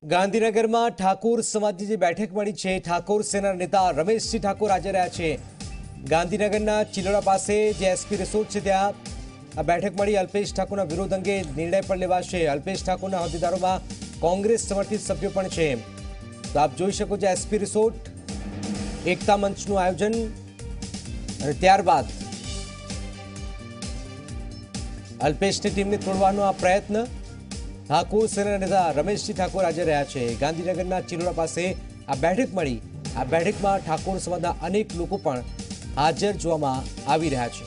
गांधीनगर में ठाकुर समाज की बैठक मળી છે। ठाकुर सेना नेता रमेश जी ठाकुर हाजर રહ્યા છે। ગાંધીનગરના ચિલોડા પાસે જે એસપી રિસોર્ટ છે ત્યાં આ બેઠક મળી। અલ્પેશ ઠાકોરના વિરોધ અંગે નિર્ણય પણ લેવાશે। અલ્પેશ ઠાકોરના હોદ્દેદારોમાં કોંગ્રેસ સમર્થિત સભ્યો પણ છે। તો આપ જોઈ શકો છો એસપી રિસોર્ટ એકતા મંચનું આયોજન અને ત્યારબાદ અલ્પેશની ટીમને તોડવાનો આ પ્રયત્ન। ठाकुर सेना नेता रमेश जी ठाकुर हाजर रह्या छे। गांधीनगरना चिलोड़ा पासे आ बैठक मળી। आ बैठकमां ठाकुर समाजना अनेक लोको पण हाजर जोवामां आवी रह्या छे।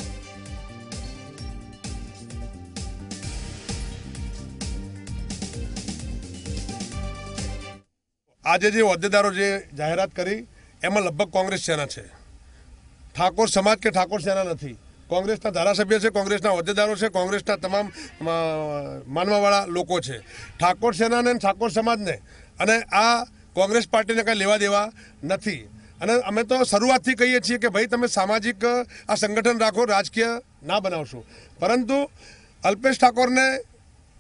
આજે જે હોદ્દેદારો જે જાહેરાત કરી એમાં લગભગ કોંગ્રેસ સેના છે। ઠાકોર સમાજ કે ઠાકોર સેના નથી। કોંગ્રેસના ધારાસભ્ય છે, કોંગ્રેસના હોદ્દેદારો છે, કોંગ્રેસના તમામ માનવાવાળા લોકો છે। ઠાકોર સેનાને ઠાકોર સમાજને અને આ કોંગ્રેસ પાર્ટીને કંઈ લેવા દેવા નથી। અને અમે તો શરૂઆતથી કહીએ છીએ કે ભાઈ તમે સામાજિક આ સંગઠન રાખો, રાજકીય ના બનાવશો। પરંતુ અલ્પેશ ઠાકોરને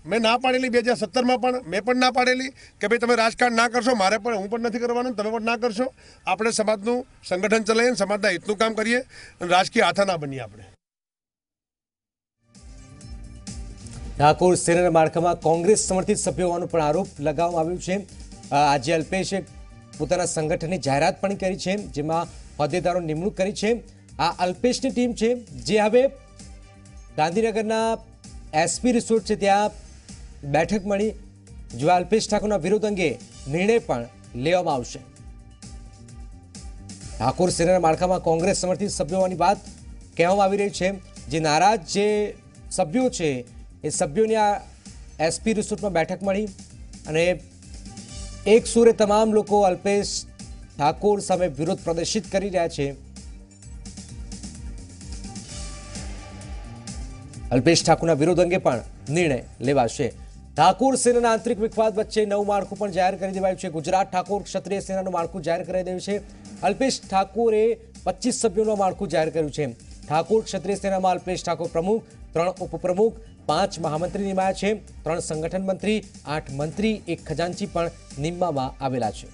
મેં ના પાડેલી 2017માં પણ મેં પણ ના પાડેલી કે ભાઈ તમે રાજકારણ ના કરશો, મારે પણ હું પણ નથી કરવાનું, તમે પણ ના કરશો। આપણે સમાજનું સંગઠન ચલાવીએ, સમાજના હિતનું કામ કરીએ અને રાજકીય હાથા ના બનીએ આપણે। ઠાકોર સેનાના માળખામાં કોંગ્રેસ સમર્થિત સભ્યો હોવાનો પણ આરોપ લગાવવામાં આવ્યો છે। આજે અલ્પેશે પોતાના સંગઠનની જાહેરાત પણ કરી છે, જેમાં હોદ્દેદારો નિમણૂક કરી છે। આ અલ્પેશની ટીમ છે જે હવે ગાંધીનગરના એસપી રિસોર્ટ છે ત્યાં બેઠક મળી। જો અલ્પેશ ઠાકોરના વિરોધ અંગે નિર્ણય પણ લેવામાં આવશે। ઠાકોર સેનાના માળખામાં કોંગ્રેસ સમર્થિત સભ્યો હોવાની વાત કહેવામાં આવી રહી છે। જે નારાજ જે સભ્યો છે એ સભ્યોની આ એસપી રિસોર્ટમાં બેઠક મળી અને એક સુરે તમામ લોકો અલ્પેશ ઠાકોર સામે વિરોધ પ્રદર્શિત કરી રહ્યા છે। અલ્પેશ ઠાકોરના વિરોધ અંગે પણ નિર્ણય લેવાશે। ઠાકોર સેનાના આંતરિક વિવાદ વચ્ચે નવું માળખું પણ જાહેર કરી દેવાયું છે। ગુજરાત ઠાકોર ક્ષત્રિય સેનાનું માળખું જાહેર કરી દેવાયું છે। અલ્પેશ ઠાકોરે 25 સભ્યોનું માળખું જાહેર કર્યું છે। ઠાકોર ક્ષત્રિય સેનામાં અલ્પેશ ઠાકોર પ્રમુખ, 3 ઉપપ્રમુખ, 5 મહામંત્રી નિમાયા છે, 3 સંગઠન મંત્રી, 8 મંત્રી, 1 ખજાનચી પણ નિમવામાં આવેલા છે।